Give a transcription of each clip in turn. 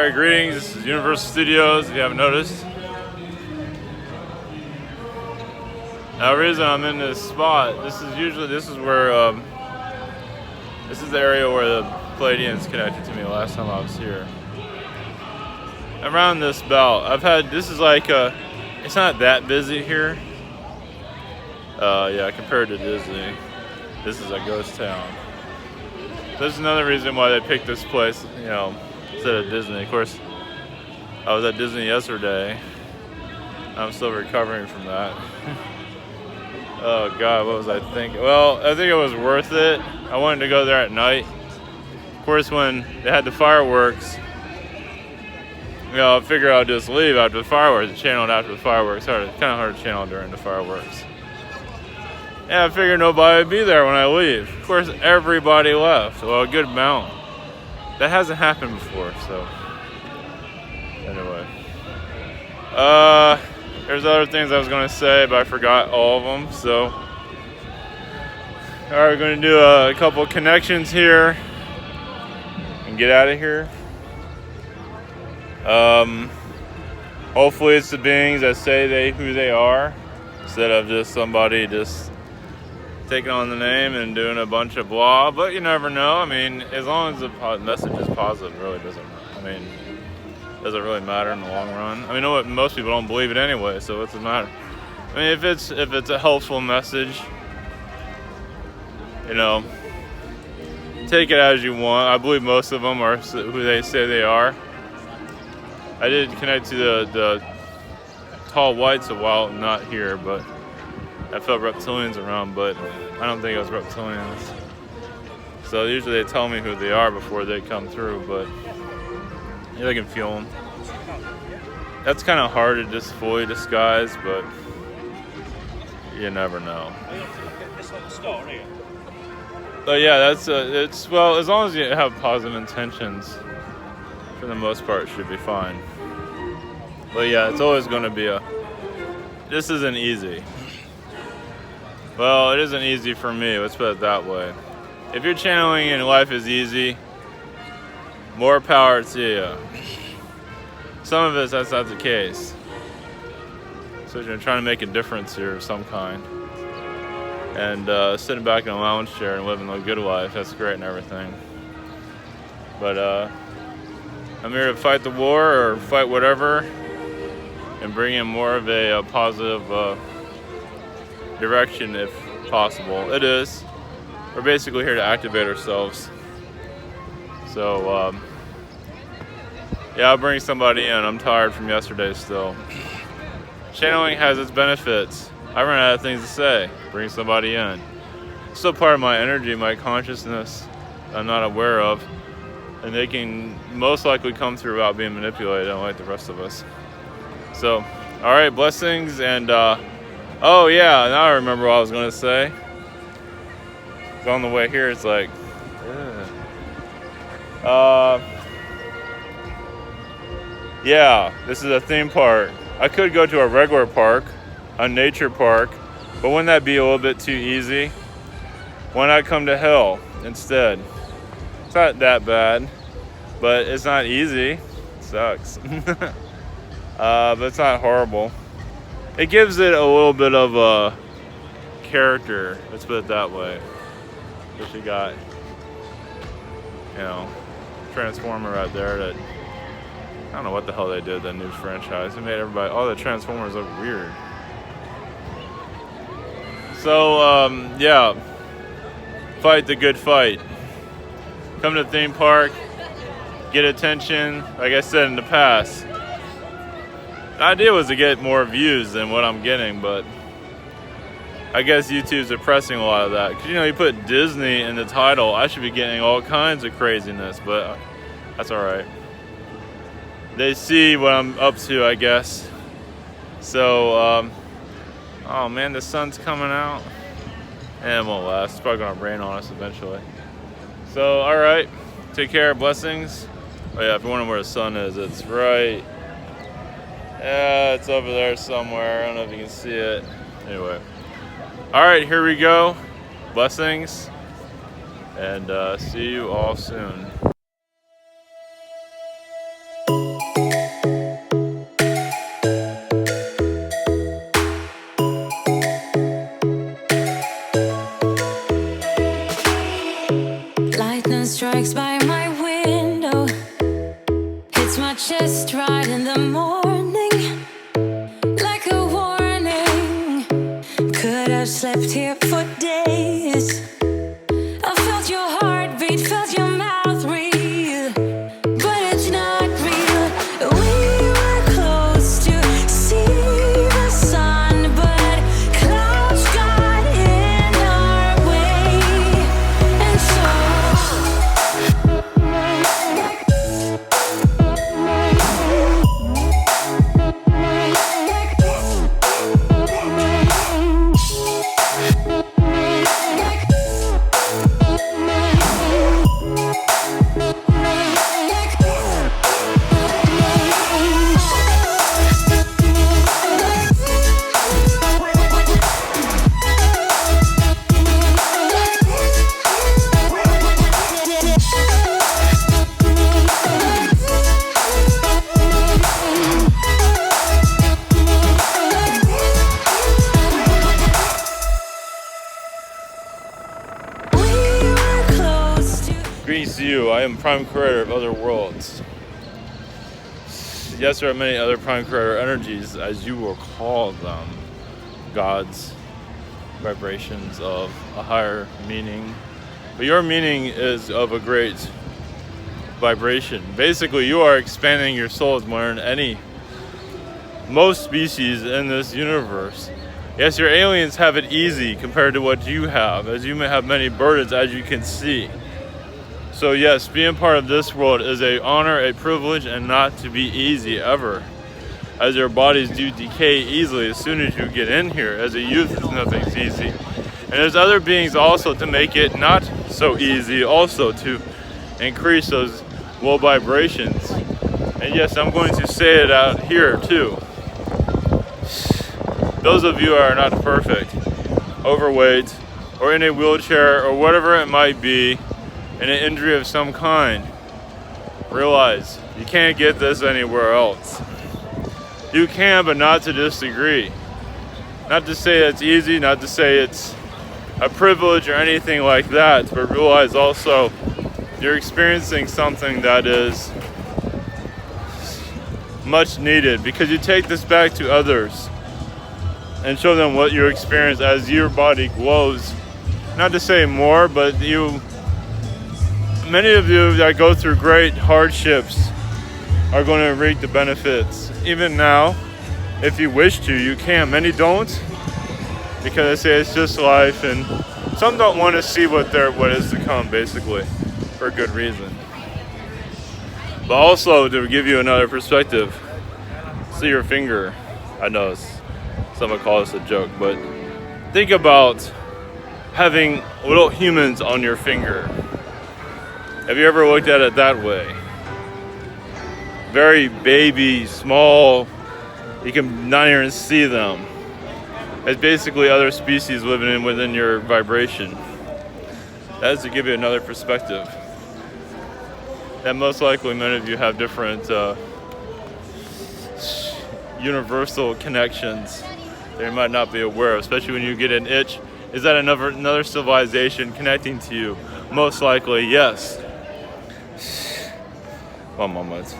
Alright, greetings. This is Universal Studios, if you haven't noticed. Now, the reason I'm in this spot, this is where, this is the area where the Palladians connected to me last time I was here. Around this belt, this is like, it's not that busy here. Yeah, compared to Disney, this is a ghost town. There's another reason why they picked this place, instead of Disney. Of course, I was at Disney yesterday. I'm still recovering from that. Oh God, what was I thinking? Well, I think it was worth it. I wanted to go there at night. Of course, when they had the fireworks, I figured I'd just leave after the fireworks. Channel it after the fireworks. Kind of hard to channel during the fireworks. Yeah, I figured nobody would be there when I leave. Of course, everybody left. Well, a good amount. That hasn't happened before, so anyway. There's other things I was going to say, but I forgot all of them, so. Alright, we're going to do a couple connections here and get out of here. Hopefully it's the beings that say who they are, instead of just somebody just taking on the name and doing a bunch of blah, but you never know. I mean, as long as the message is positive, it really doesn't really matter in the long run. I mean, most people don't believe it anyway, so what's the matter? I mean, if it's a helpful message, take it as you want. I believe most of them are who they say they are. I did connect to the tall whites a while, not here, but I felt reptilians around, but I don't think it was reptilians. So usually they tell me who they are before they come through, but yeah, I can feel them. That's kind of hard to just fully disguise, but you never know. But yeah, as long as you have positive intentions, for the most part, it should be fine. But yeah, it's always going to be this isn't easy. Well, it isn't easy for me, let's put it that way. If you're channeling and life is easy, more power to you. Some of us, that's not the case. So you're trying to make a difference here of some kind. And sitting back in a lounge chair and living a good life, that's great and everything. But I'm here to fight the war or fight whatever and bring in more of a positive direction if possible. It is. We're basically here to activate ourselves. So, yeah, I'll bring somebody in. I'm tired from yesterday still. Channeling has its benefits. I run out of things to say. Bring somebody in. It's still part of my energy, my consciousness I'm not aware of. And they can most likely come through without being manipulated, unlike the rest of us. So, alright, blessings, and oh yeah, now I remember what I was going to say. It's on the way here, it's like, yeah, this is a theme park. I could go to a regular park, a nature park, but wouldn't that be a little bit too easy? Why not come to hell instead? It's not that bad, but it's not easy. It sucks. But it's not horrible. It gives it a little bit of a character, let's put it that way. But you got, Transformer right there that, I don't know what the hell they did, that new franchise. It made all the Transformers look weird. So, yeah, fight the good fight. Come to the theme park, get attention, like I said in the past. The idea was to get more views than what I'm getting, but I guess YouTube's suppressing a lot of that. Because, you put Disney in the title, I should be getting all kinds of craziness, but that's alright. They see what I'm up to, I guess. So, oh man, the sun's coming out. And it won't last. It's probably going to rain on us eventually. So, alright. Take care. Blessings. Oh yeah, if you're wondering where the sun is, it's right. Yeah, it's over there somewhere. I don't know if you can see it. Anyway. Alright, here we go. Blessings. And see you all soon. by my window hits my chest right in the morning, like a warning. Could have slept here for days. I felt your heartbeat, felt your mouth breathe, but it's not real. We were close to see the sun, but clouds got in our way, and so Greetings to you. I am Prime Creator of other worlds. Yes, there are many other Prime Creator energies, as you will call them, gods, vibrations of a higher meaning. But your meaning is of a great vibration. Basically, you are expanding your souls more than most species in this universe. Yes, your aliens have it easy compared to what you have, as you may have many burdens, as you can see. So yes, being part of this world is an honor, a privilege, and not to be easy ever, as your bodies do decay easily as soon as you get in here. As a youth, nothing's easy. And there's other beings also to make it not so easy, also to increase those low vibrations. And yes, I'm going to say it out here too. Those of you who are not perfect, overweight, or in a wheelchair, or whatever it might be, and an injury of some kind, realize you can't get this anywhere else. You can, but not to this degree. Not to say it's easy, not to say it's a privilege or anything like that, but realize also you're experiencing something that is much needed, because you take this back to others and show them what you experience as your body glows. Not to say more, but many of you that go through great hardships are going to reap the benefits. Even now, if you wish to, you can. Many don't, because they say it's just life, and some don't want to see what is to come, basically, for a good reason. But also, to give you another perspective, see your finger. I know some would call this a joke, but think about having little humans on your finger. Have you ever looked at it that way? Very baby, small, you can not even see them. It's basically other species living within your vibration. That is to give you another perspective. And most likely many of you have different universal connections that you might not be aware of, especially when you get an itch. Is that another civilization connecting to you? Most likely, yes. One moment.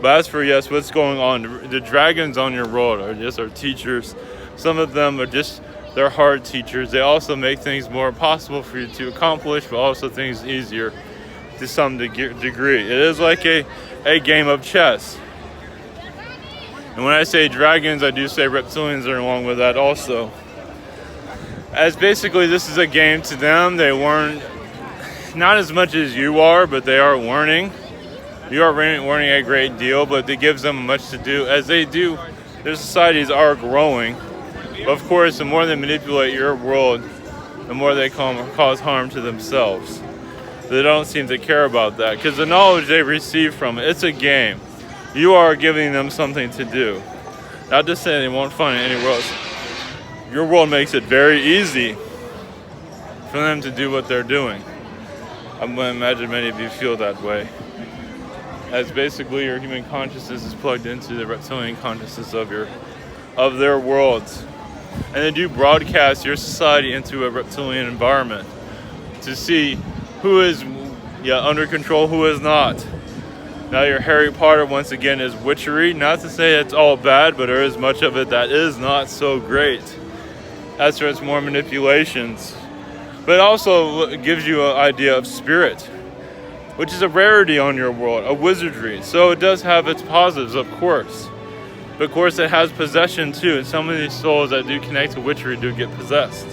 But as for yes, what's going on? The dragons on your world are just our teachers. Some of them are just, they're hard teachers. They also make things more possible for you to accomplish, but also things easier to some degree. It is like a game of chess. And when I say dragons, I do say reptilians are along with that also. As basically this is a game to them. They learn not as much as you are, but they are learning. You are learning a great deal, but it gives them much to do. As they do, their societies are growing. But of course, the more they manipulate your world, the more they cause harm to themselves. They don't seem to care about that, because the knowledge they receive from it, it's a game. You are giving them something to do. Not to say they won't find it anywhere else. Your world makes it very easy for them to do what they're doing. I'm going to imagine many of you feel that way. As basically your human consciousness is plugged into the reptilian consciousness of their worlds. And they do broadcast your society into a reptilian environment to see who is yet under control who is not. Now your Harry Potter once again is witchery. Not to say it's all bad, but there is much of it that is not so great. As for its more manipulations. But it also gives you an idea of spirit, which is a rarity on your world, a wizardry. So it does have its positives, of course. But of course it has possession too, and some of these souls that do connect to witchery do get possessed.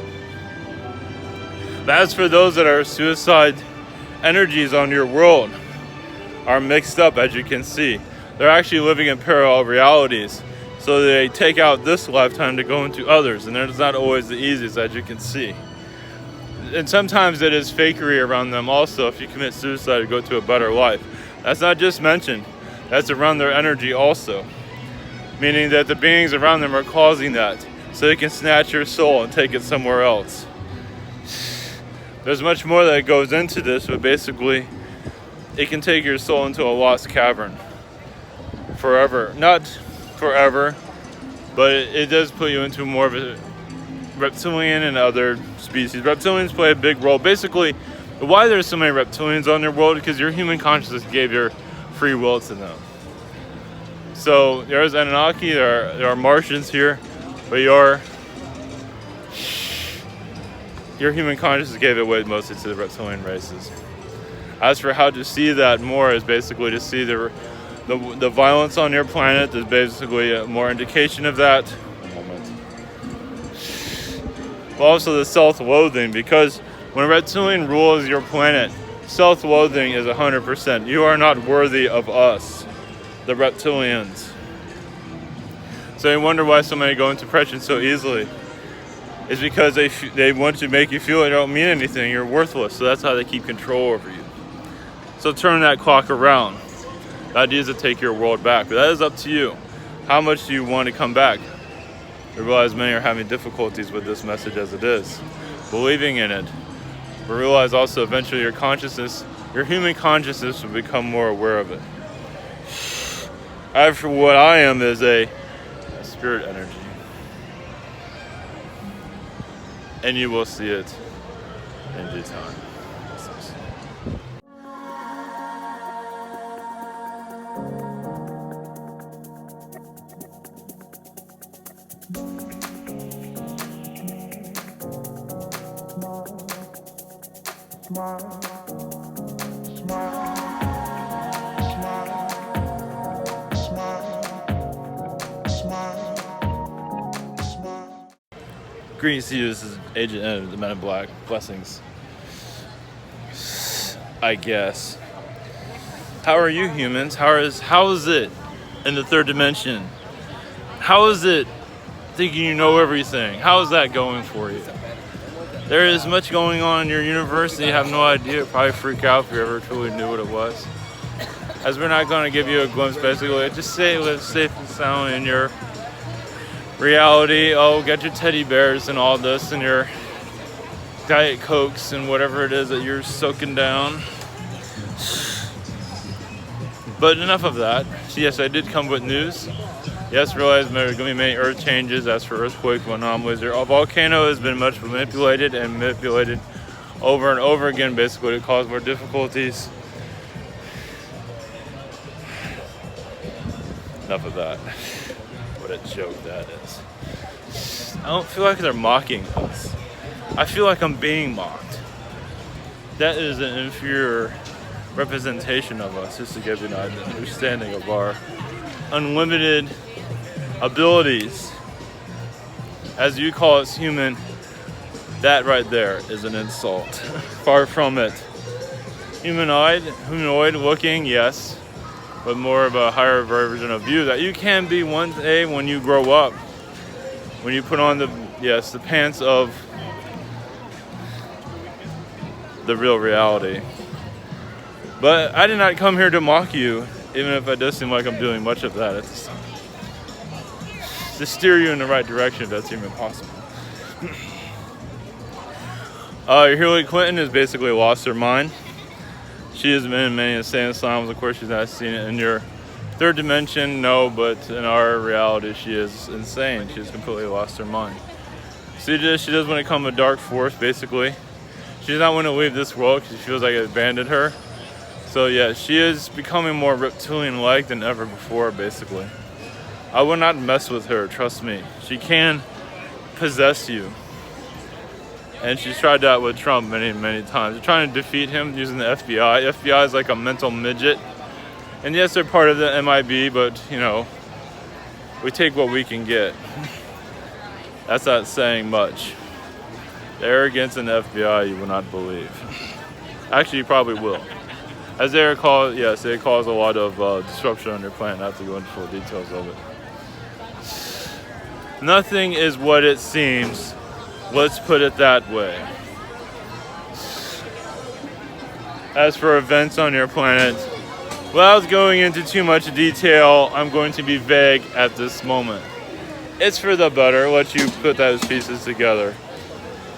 But as for those that are suicide energies on your world, are mixed up, as you can see. They're actually living in parallel realities. So they take out this lifetime to go into others, and it's not always the easiest, as you can see. And sometimes it is fakery around them also. If you commit suicide to go to a better life, that's not just mentioned, that's around their energy also, meaning that the beings around them are causing that so they can snatch your soul and take it somewhere else. There's much more that goes into this, but basically it can take your soul into a lost cavern forever. Not forever, but it does put you into more of a reptilian and other species. Reptilians play a big role. Basically, why there's so many reptilians on your world, because your human consciousness gave your free will to them. So there's Anunnaki, there are Martians here, but your human consciousness gave it away mostly to the reptilian races. As for how to see that more is basically to see the violence on your planet. There's basically a more indication of that. But also the self-loathing, because when a reptilian rules your planet, self-loathing is 100%. You are not worthy of us, the reptilians. So you wonder why so many go into depression so easily. It's because they want to make you feel like you don't mean anything, you're worthless. So that's how they keep control over you. So turn that clock around. The idea is to take your world back, but that is up to you. How much do you want to come back? I realize many are having difficulties with this message as it is, believing in it. But realize also eventually your consciousness, your human consciousness will become more aware of it. For what I am is a spirit energy. And you will see it in due time. Greetings to you, this is Agent N of the Men in Black. Blessings. I guess. How are you humans? How is it in the third dimension? How is it thinking you know everything? How is that going for you? There is much going on in your universe and you have no idea. It'd probably freak out if you ever truly knew what it was. As we're not going to give you a glimpse, basically, just say live safe and sound in your reality. Oh, get your teddy bears and all this and your Diet Cokes and whatever it is that you're soaking down. But enough of that. Yes, I did come with news. Yes, realize there are going to be many earth changes. As for earthquake anomalies, a volcano has been much manipulated over and over again, basically to cause more difficulties. Enough of that. What a joke that is. I don't feel like they're mocking us. I feel like I'm being mocked. That is an inferior representation of us, just to give you an understanding of our unlimited abilities. As you call us human, that right there is an insult. Far from it. Humanoid looking, yes, but more of a higher version of you that you can be one day when you grow up. When you put on the pants of the real reality. But I did not come here to mock you, even if it does seem like I'm doing much of that. It's to steer you in the right direction, if that's even possible. Hillary Clinton has basically lost her mind. She has been in many insane asylums. Of course, she's not seen it in your third dimension, no, but in our reality, she is insane. She has completely lost her mind. She does want to become a dark force, basically. She does not want to leave this world because she feels like it abandoned her. So yeah, she is becoming more reptilian-like than ever before, basically. I would not mess with her, trust me. She can possess you. And she's tried that with Trump many, many times. They're trying to defeat him using the FBI. FBI is like a mental midget. And yes, they're part of the MIB, but, you know, we take what we can get. That's not saying much. The arrogance in the FBI you will not believe. Actually, you probably will. As they cause, yes, it caused a lot of disruption on their plan. I have to go into full details of it. Nothing is what it seems. Let's put it that way. As for events on your planet, without going into too much detail, I'm going to be vague at this moment. It's for the better, let you put those pieces together.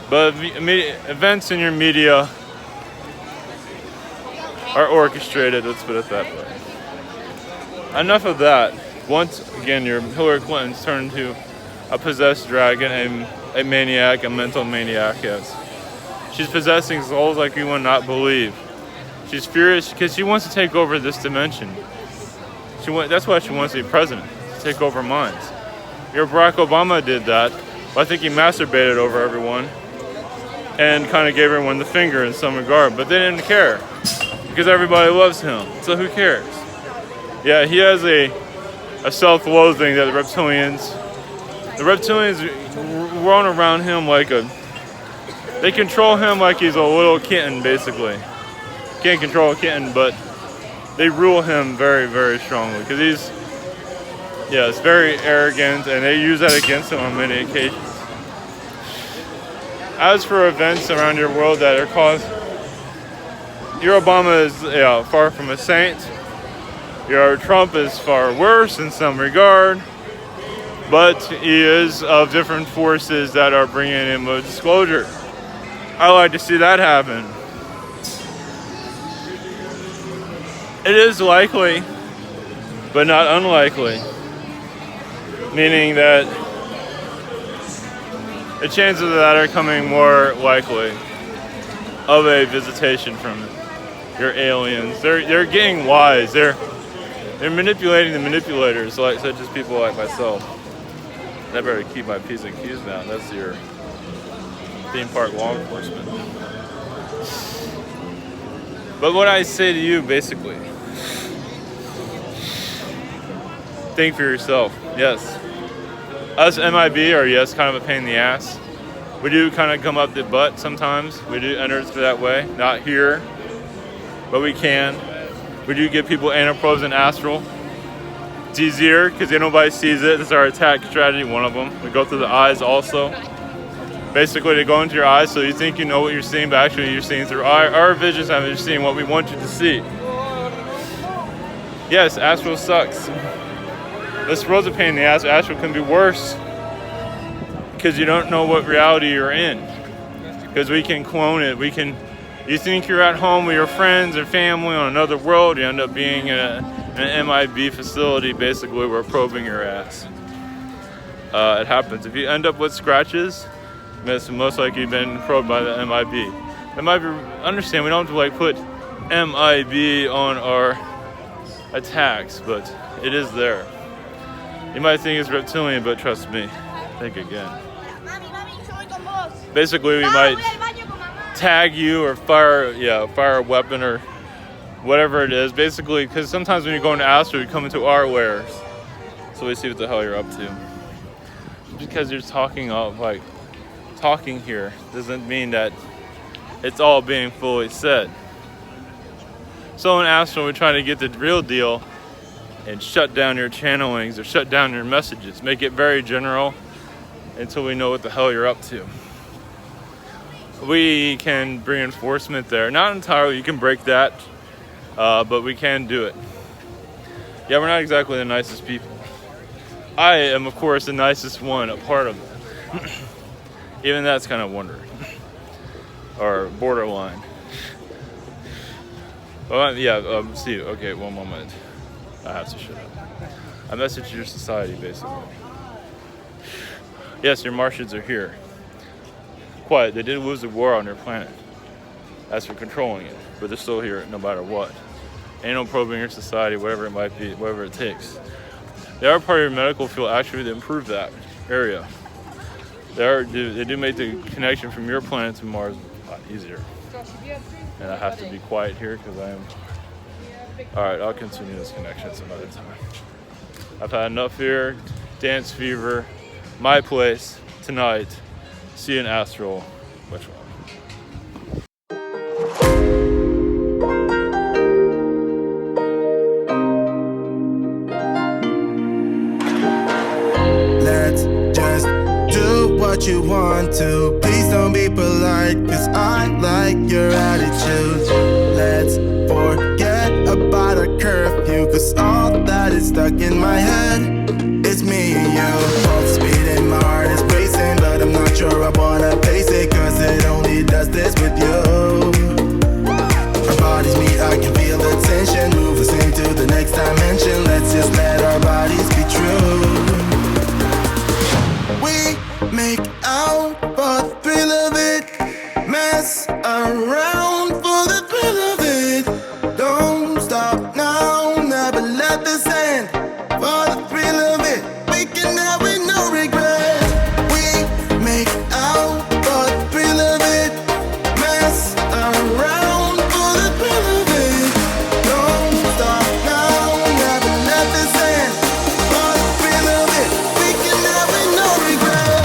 But events in your media are orchestrated, let's put it that way. Enough of that. Once again, your Hillary Clinton's turned into a possessed dragon, a maniac, a mental maniac, yes. She's possessing souls like you would not believe. She's furious because she wants to take over this dimension. That's why she wants to be president, to take over minds. Your Barack Obama did that, but I think he masturbated over everyone and kind of gave everyone the finger in some regard, but they didn't care because everybody loves him, so who cares? Yeah, he has a self-loathing that the reptilians run around him like they control him like he's a little kitten, basically. Can't control a kitten, but they rule him very, very strongly because he's very arrogant, and they use that against him on many occasions. As for events around your world that are caused, your Obama is far from a saint. Your Trump is far worse in some regard, but he is of different forces that are bringing him a disclosure. I like to see that happen. It is likely, but not unlikely, meaning that the chances of that are coming more likely of a visitation from your aliens. They're getting wise. They're manipulating the manipulators, such as people like myself. I better keep my P's and Q's now. That's your theme park law enforcement. But what I say to you, basically, think for yourself. Yes. Us MIB are, yes, kind of a pain in the ass. We do kind of come up the butt sometimes. We do enter it that way. Not here, but we can. We do give people anapros and astral. It's easier because nobody sees it. It's our attack strategy, one of them. We go through the eyes also. Basically, they go into your eyes so you think you know what you're seeing, but actually you're seeing through our visions and you're seeing what we want you to see. Yes, astral sucks. This world's a pain in the ass. Astral can be worse because you don't know what reality you're in. Because we can clone it. You think you're at home with your friends or family on another world, you end up being in an MIB facility. Basically, we're probing your ass. It happens. If you end up with scratches, it's most likely you've been probed by the MIB. MIB, understand, we don't have to put MIB on our attacks, but it is there. You might think it's reptilian, but trust me, think again. Basically, we might tag you or fire a weapon or whatever it is. Basically, because sometimes when you go into astral, you come into our wares, so we see what the hell you're up to. Because you're talking here doesn't mean that it's all being fully said. So in astral, we're trying to get the real deal and shut down your channelings or shut down your messages. Make it very general until we know what the hell you're up to. We can bring enforcement there. Not entirely, you can break that, but we can do it. Yeah, we're not exactly the nicest people. I am, of course, the nicest one, a part of it. Even that's kind of wondering. Or borderline. Well, see, okay, one moment. I have to shut up. I message your society, basically. Yes, your Martians are here. Quiet, they did lose the war on their planet. As for controlling it, but they're still here no matter what. anal probing your society, whatever it might be, whatever it takes. They are part of your medical field actually to improve that area. They do make the connection from your planet to Mars a lot easier. And I have to be quiet here because I am. Alright, I'll continue this connection some other time. I've had enough here. Dance Fever, my place, tonight. See you in Astral. Which one? Let's just do what you want to. Please don't be polite, cause I like your attitude. Let's forget about a curfew, cause all that is stuck in my head is me and you. Both speed and my heart is racing, but I'm not sure I wanna pace it, cause it only does this with you. Our bodies meet, I can feel the tension, move us into the next dimension. Let's just let our bodies be true. We make out for the thrill of it, mess around for the thrill of it. Don't stop now, never let this end. For the thrill of it, we can have it, no regret. We make out for the thrill of it, mess around for the thrill of it. Don't stop now, never let this end. For the thrill of it, we can have it, no regret.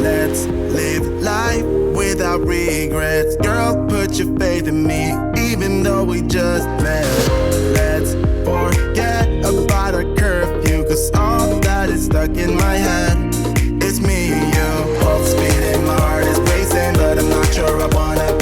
Let's live life without regrets. Girl, put your faith in me, even though we just met. Let's forget about a curfew, cause all that is stuck in my head is me and you. Both speed and my heart is racing, but I'm not sure I wanna